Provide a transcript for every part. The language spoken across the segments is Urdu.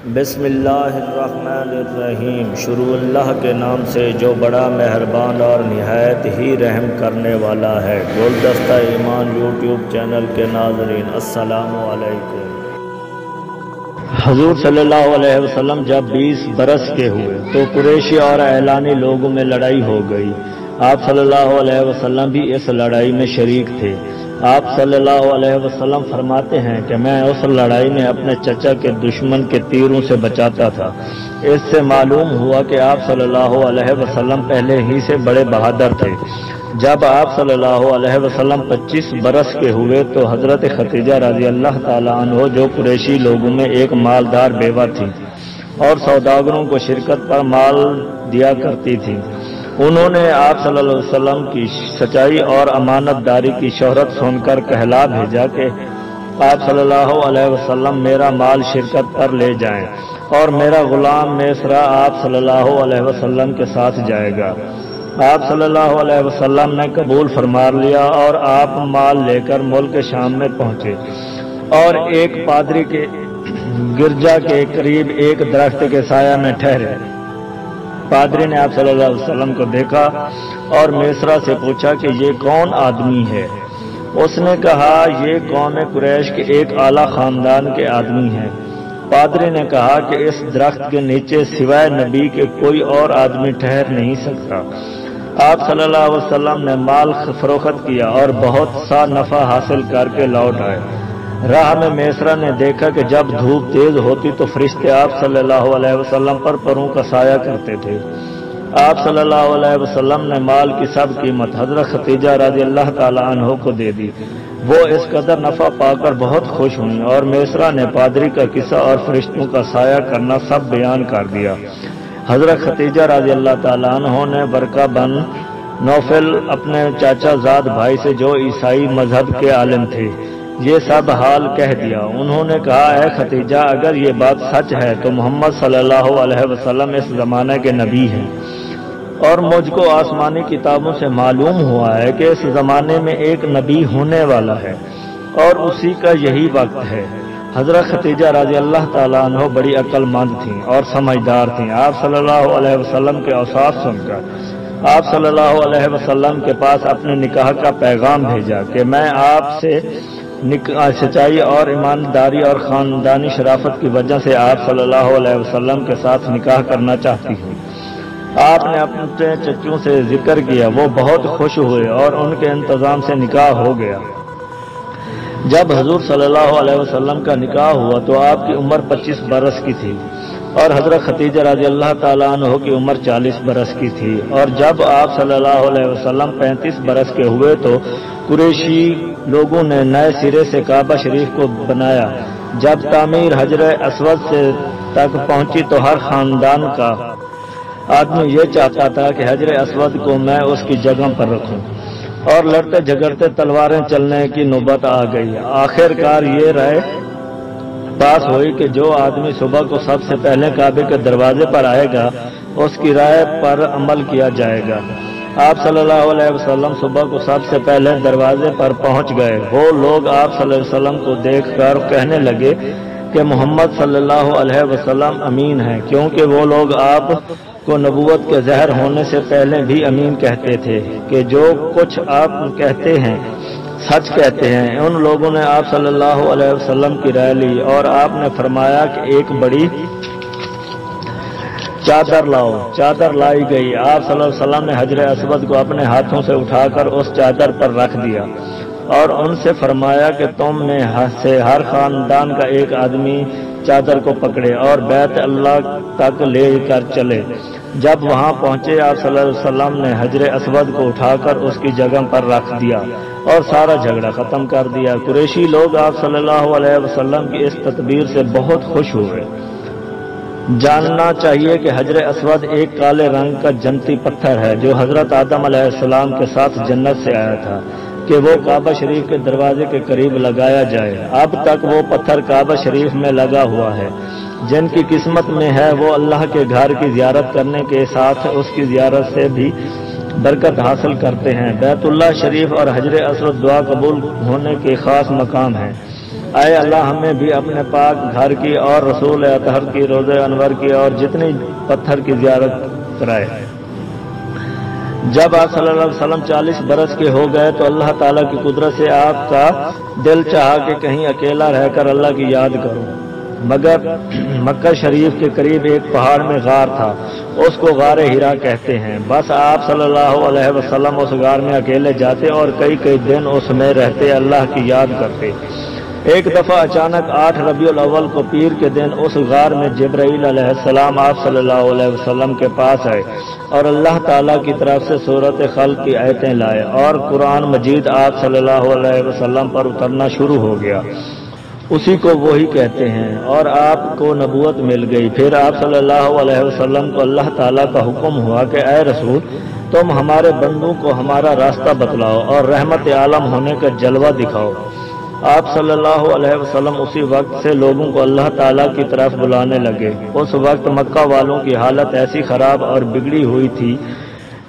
بسم اللہ الرحمن الرحیم۔ شروع اللہ کے نام سے جو بڑا مہربان اور نہایت ہی رحم کرنے والا ہے۔ گلدستہ ایمان یوٹیوب چینل کے ناظرین السلام علیکم۔ حضور صلی اللہ علیہ وسلم جب 20 برس کے ہوئے تو قریشی اور اعلانی لوگوں میں لڑائی ہو گئی۔ آپ صلی اللہ علیہ وسلم بھی اس لڑائی میں شریک تھے۔ آپ صلی اللہ علیہ وسلم فرماتے ہیں کہ میں اس لڑائی میں اپنے چچا کے دشمن کے تیروں سے بچاتا تھا۔ اس سے معلوم ہوا کہ آپ صلی اللہ علیہ وسلم پہلے ہی سے بڑے بہادر تھے۔ جب آپ صلی اللہ علیہ وسلم 25 برس کے ہوئے تو حضرت خدیجہ رضی اللہ تعالیٰ عنہ جو قریشی لوگوں میں ایک مالدار بیوہ تھی اور سوداگروں کو شرکت پر مال دیا کرتی تھی، انہوں نے آپ صلی اللہ علیہ وسلم کی سچائی اور امانت داری کی شہرت سن کر کہلا بھیجا کہ آپ صلی اللہ علیہ وسلم میرا مال شرکت پر لے جائیں اور میرا غلام میسرا آپ صلی اللہ علیہ وسلم کے ساتھ جائے گا۔ آپ صلی اللہ علیہ وسلم نے قبول فرما لیا اور آپ مال لے کر ملک شام میں پہنچے اور ایک پادری کے گرجا کے قریب ایک درخت کے سایہ میں ٹھہرے۔ پادری نے آپ صلی اللہ علیہ وسلم کو دیکھا اور میسرا سے پوچھا کہ یہ کون آدمی ہے؟ اس نے کہا یہ قوم قریش کے ایک اعلیٰ خاندان کے آدمی ہیں۔ پادری نے کہا کہ اس درخت کے نیچے سوائے نبی کے کوئی اور آدمی ٹھہر نہیں سکتا۔ آپ صلی اللہ علیہ وسلم نے مال فروخت کیا اور بہت سا نفع حاصل کر کے لوٹ آئے۔ راہ میں میسرا نے دیکھا کہ جب دھوپ تیز ہوتی تو فرشتے آپ صلی اللہ علیہ وسلم پر پروں کا سایہ کرتے تھے۔ آپ صلی اللہ علیہ وسلم نے مال کی سب قیمت حضرت خدیجہ رضی اللہ تعالیٰ عنہ کو دے دی۔ وہ اس قدر نفع پا کر بہت خوش ہوئیں اور میسرا نے پادری کا قصہ اور فرشتوں کا سایہ کرنا سب بیان کر دیا۔ حضرت خدیجہ رضی اللہ تعالیٰ عنہ نے ورقہ بن نوفل اپنے چاچا زاد بھائی سے جو عیسائی مذہب کے عالم تھے یہ سب حال کہہ دیا۔ انہوں نے کہا اے خدیجہ اگر یہ بات سچ ہے تو محمد صلی اللہ علیہ وسلم اس زمانے کے نبی ہیں اور مجھ کو آسمانی کتابوں سے معلوم ہوا ہے کہ اس زمانے میں ایک نبی ہونے والا ہے اور اسی کا یہی وقت ہے۔ حضرت خدیجہ رضی اللہ تعالیٰ عنہ بڑی عقل مند تھیں اور سمجھدار تھیں۔ آپ صلی اللہ علیہ وسلم کے اوصاف سن کر آپ صلی اللہ علیہ وسلم کے پاس اپنے نکاح کا پیغام بھیجا کہ میں آپ سے سچائی اور ایمانداری اور خاندانی شرافت کی وجہ سے آپ صلی اللہ علیہ وسلم کے ساتھ نکاح کرنا چاہتی ہوں۔ آپ نے اپنے چچوں سے ذکر کیا، وہ بہت خوش ہوئے اور ان کے انتظام سے نکاح ہو گیا۔ جب حضور صلی اللہ علیہ وسلم کا نکاح ہوا تو آپ کی عمر 25 برس کی تھی اور حضرت خدیجہ رضی اللہ تعالیٰ عنہ کی عمر 40 برس کی تھی۔ اور جب آپ صلی اللہ علیہ وسلم 35 برس کے ہوئے تو قریشی لوگوں نے نئے سرے سے کعبہ شریف کو بنایا۔ جب تعمیر حجر اسود سے تک پہنچی تو ہر خاندان کا آدمی یہ چاہتا تھا کہ حجر اسود کو میں اس کی جگہ پر رکھوں اور لڑتے جھگڑتے تلواریں چلنے کی نوبت آ گئی۔ آخر کار یہ رائے پاس ہوئی کہ جو آدمی صبح کو سب سے پہلے کعبے کے دروازے پر آئے گا اس کی رائے پر عمل کیا جائے گا۔ آپ صلی اللہ علیہ وسلم صبح کو سب سے پہلے دروازے پر پہنچ گئے۔ وہ لوگ آپ صلی اللہ علیہ وسلم کو دیکھ کر کہنے لگے کہ محمد صلی اللہ علیہ وسلم امین ہیں، کیونکہ وہ لوگ آپ کو نبوت کے ظاہر ہونے سے پہلے بھی امین کہتے تھے کہ جو کچھ آپ کہتے ہیں سچ کہتے ہیں۔ ان لوگوں نے آپ صلی اللہ علیہ وسلم کی رائے لی اور آپ نے فرمایا کہ ایک بڑی چادر لاؤ۔ چادر لائی گئی۔ آپ صلی اللہ علیہ وسلم نے حجر اسود کو اپنے ہاتھوں سے اٹھا کر اس چادر پر رکھ دیا اور ان سے فرمایا کہ تم میں سے ہر خاندان کا ایک آدمی چادر کو پکڑے اور بیت اللہ تک لے کر چلے۔ جب وہاں پہنچے آپ صلی اللہ علیہ وسلم نے حجر اسود کو اٹھا کر اس کی جگہ پر رکھ دیا اور سارا جھگڑا ختم کر دیا۔ قریشی لوگ آپ صلی اللہ علیہ وسلم کی اس تدبیر سے بہت خوش ہوئے۔ جاننا چاہیے کہ حجر اسود ایک کالے رنگ کا جنتی پتھر ہے جو حضرت آدم علیہ السلام کے ساتھ جنت سے آیا تھا کہ وہ کعبہ شریف کے دروازے کے قریب لگایا جائے۔ اب تک وہ پتھر کعبہ شریف میں لگا ہوا ہے۔ جن کی قسمت میں ہے وہ اللہ کے گھر کی زیارت کرنے کے ساتھ اس کی زیارت سے بھی برکت حاصل کرتے ہیں۔ بیت اللہ شریف اور حجر اسود دعا قبول ہونے کے خاص مقام ہیں۔ اے اللہ ہمیں بھی اپنے پاک گھر کی اور رسول اطہر کی روضہ انور کی اور جتنی پتھر کی زیارت کرائے۔ جب آپ صلی اللہ علیہ وسلم 40 برس کے ہو گئے تو اللہ تعالیٰ کی قدرت سے آپ کا دل چاہا کہ کہیں اکیلا رہ کر اللہ کی یاد کروں، مگر مکہ شریف کے قریب ایک پہاڑ میں غار تھا، اس کو غار ہیرا کہتے ہیں۔ بس آپ صلی اللہ علیہ وسلم اس غار میں اکیلے جاتے اور کئی دن اس میں رہتے، اللہ کی یاد کرتے۔ ایک دفعہ اچانک 8 ربیع الاول کو پیر کے دن اس غار میں جبرائیل علیہ السلام آپ صلی اللہ علیہ وسلم کے پاس آئے اور اللہ تعالیٰ کی طرف سے سورۃ خلق کی آیتیں لائے اور قرآن مجید آپ صلی اللہ علیہ وسلم پر اترنا شروع ہو گیا، اسی کو وہی کہتے ہیں، اور آپ کو نبوت مل گئی۔ پھر آپ صلی اللہ علیہ وسلم کو اللہ تعالیٰ کا حکم ہوا کہ اے رسول، تم ہمارے بندوں کو ہمارا راستہ بتلاؤ اور رحمت عالم ہونے کا جلوہ دکھاؤ۔ آپ صلی اللہ علیہ وسلم اسی وقت سے لوگوں کو اللہ تعالیٰ کی طرف بلانے لگے۔ اس وقت مکہ والوں کی حالت ایسی خراب اور بگڑی ہوئی تھی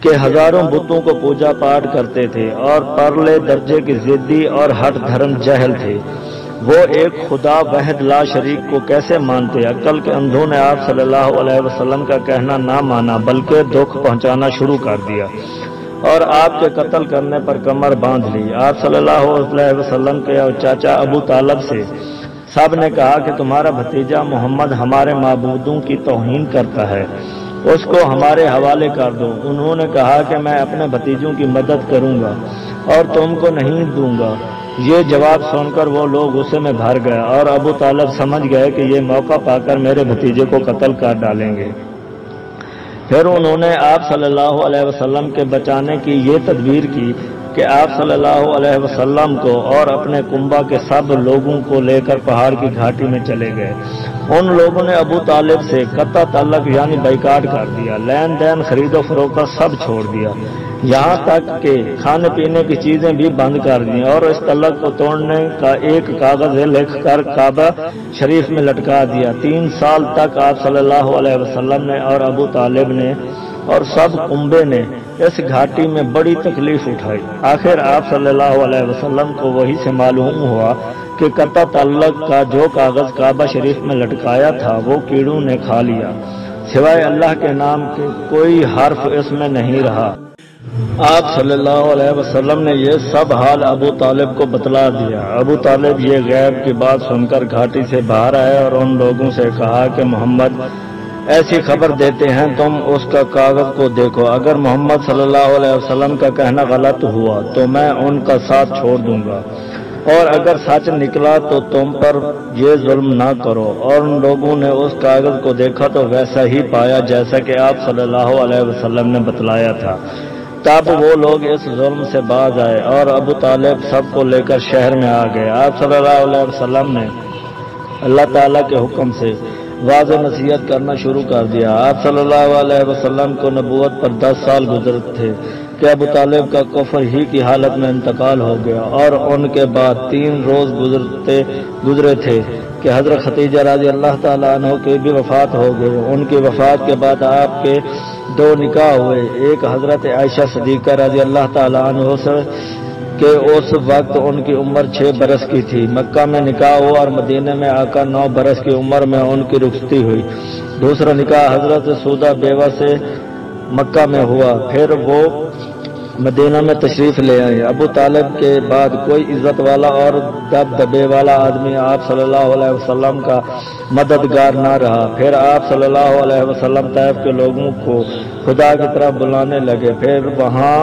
کہ ہزاروں بتوں کو پوجا پاٹ کرتے تھے اور پرلے درجے کی ضدی اور ہٹ دھرم جہل تھے۔ وہ ایک خدا وحد لا شریک کو کیسے مانتے؟ عقل کے اندھوں نے آپ صلی اللہ علیہ وسلم کا کہنا نہ مانا بلکہ دکھ پہنچانا شروع کر دیا اور آپ کے قتل کرنے پر کمر باندھ لی۔ آپ صلی اللہ علیہ وسلم کے اور چاچا ابو طالب سے سب نے کہا کہ تمہارا بھتیجا محمد ہمارے معبودوں کی توہین کرتا ہے، اس کو ہمارے حوالے کر دو۔ انہوں نے کہا کہ میں اپنے بھتیجوں کی مدد کروں گا اور تم کو نہیں دوں گا۔ یہ جواب سن کر وہ لوگ غصے میں بھر گئے اور ابو طالب سمجھ گئے کہ یہ موقع پا کر میرے بھتیجے کو قتل کر ڈالیں گے۔ پھر انہوں نے آپ صلی اللہ علیہ وسلم کے بچانے کی یہ تدبیر کی کہ آپ صلی اللہ علیہ وسلم کو اور اپنے کنبہ کے سب لوگوں کو لے کر پہاڑ کی گھاٹی میں چلے گئے۔ ان لوگوں نے ابو طالب سے قطع تعلق یعنی بائیکاٹ کر دیا، لین دین خرید و فروخت سب چھوڑ دیا، یہاں تک کہ کھانے پینے کی چیزیں بھی بند کر دیں اور اس تعلق کو توڑنے کا ایک کاغذ لکھ کر کعبہ شریف میں لٹکا دیا۔ 3 سال تک آپ صلی اللہ علیہ وسلم نے اور ابو طالب نے اور سب کنبے نے اس گھاٹی میں بڑی تکلیف اٹھائی۔ آخر آپ صلی اللہ علیہ وسلم کو وہی سے معلوم ہوا کہ قطع تعلق کا جو کاغذ کعبہ شریف میں لٹکایا تھا وہ کیڑوں نے کھا لیا، سوائے اللہ کے نام کے کوئی حرف اس میں نہیں رہا۔ آپ صلی اللہ علیہ وسلم نے یہ سب حال ابو طالب کو بتلا دیا۔ ابو طالب یہ غیب کی بات سن کر گھاٹی سے باہر آئے اور ان لوگوں سے کہا کہ محمد ایسی خبر دیتے ہیں، تم اس کا کاغذ کو دیکھو، اگر محمد صلی اللہ علیہ وسلم کا کہنا غلط ہوا تو میں ان کا ساتھ چھوڑ دوں گا، اور اگر سچ نکلا تو تم پر یہ ظلم نہ کرو۔ اور ان لوگوں نے اس کاغذ کو دیکھا تو ویسا ہی پایا جیسا کہ آپ صلی اللہ علیہ وسلم نے بتلایا تھا۔ تب وہ لوگ اس ظلم سے باز آئے اور ابو طالب سب کو لے کر شہر میں آ گئے۔ آپ صلی اللہ علیہ وسلم نے اللہ تعالیٰ کے حکم سے واضح نصیحت کرنا شروع کر دیا۔ آپ صلی اللہ علیہ وسلم کو نبوت پر 10 سال گزر تھے کہ ابو طالب کا کفر ہی کی حالت میں انتقال ہو گیا، اور ان کے بعد 3 روز گزرے تھے کہ حضرت ختیجہ رضی اللہ تعالیٰ عنہ کی بھی وفات ہو گئی۔ ان کی وفات کے بعد آپ کے 2 نکاح ہوئے، ایک حضرت عائشہ صدیقہ رضی اللہ تعالیٰ عنہ سے کہ اس وقت ان کی عمر 6 برس کی تھی، مکہ میں نکاح ہوا اور مدینہ میں آ کر 9 برس کی عمر میں ان کی رخصتی ہوئی۔ دوسرا نکاح حضرت سودہ بیوہ سے مکہ میں ہوا، پھر وہ مدینہ میں تشریف لے آئے۔ ابو طالب کے بعد کوئی عزت والا اور دبدبے والا آدمی آپ صلی اللہ علیہ وسلم کا مددگار نہ رہا۔ پھر آپ صلی اللہ علیہ وسلم طائف کے لوگوں کو خدا کی طرف بلانے لگے، پھر وہاں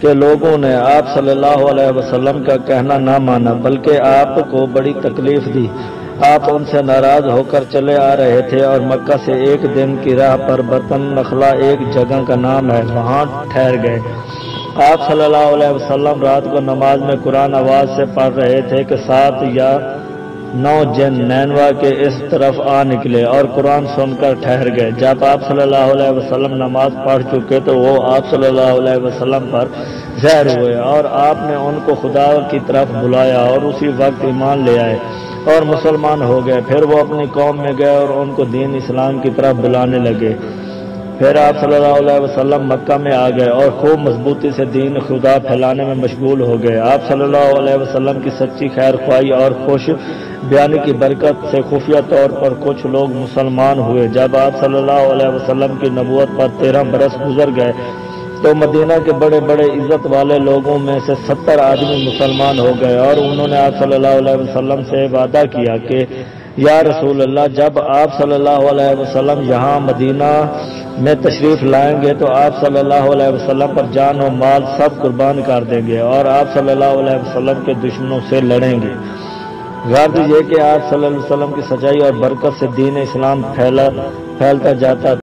کے لوگوں نے آپ صلی اللہ علیہ وسلم کا کہنا نہ مانا بلکہ آپ کو بڑی تکلیف دی۔ آپ ان سے ناراض ہو کر چلے آ رہے تھے اور مکہ سے 1 دن کی راہ پر بطن نخلا ایک جگہ کا نام ہے، وہاں ٹھہر گئے۔ آپ صلی اللہ علیہ وسلم رات کو نماز میں قرآن آواز سے پڑھ رہے تھے کہ 7 یا 9 جن نینوا کے اس طرف آ نکلے اور قرآن سن کر ٹھہر گئے۔ جب آپ صلی اللہ علیہ وسلم نماز پڑھ چکے تو وہ آپ صلی اللہ علیہ وسلم پر ظاہر ہوئے اور آپ نے ان کو خدا کی طرف بلایا اور اسی وقت ایمان لے آئے اور مسلمان ہو گئے۔ پھر وہ اپنی قوم میں گئے اور ان کو دین اسلام کی طرف بلانے لگے۔ پھر آپ صلی اللہ علیہ وسلم مکہ میں آ گئے اور خوب مضبوطی سے دین خدا پھیلانے میں مشغول ہو گئے۔ آپ صلی اللہ علیہ وسلم کی سچی خیر خواہی اور خوش بیانی کی برکت سے خفیہ طور پر کچھ لوگ مسلمان ہوئے۔ جب آپ صلی اللہ علیہ وسلم کی نبوت پر 13 برس گزر گئے تو مدینہ کے بڑے بڑے عزت والے لوگوں میں سے 70 آدمی مسلمان ہو گئے، اور انہوں نے آپ صلی اللہ علیہ وسلم سے وعدہ کیا کہ یا رسول اللہ، جب آپ صلی اللہ علیہ وسلم یہاں مدینہ میں تشریف لائیں گے تو آپ صلی اللہ علیہ وسلم پر جان و مال سب قربان کر دیں گے اور آپ صلی اللہ علیہ وسلم کے دشمنوں سے لڑیں گے۔ غرض یہ کہ آپ صلی اللہ علیہ وسلم کی سچائی اور برکت سے دین اسلام پھیلتا جاتا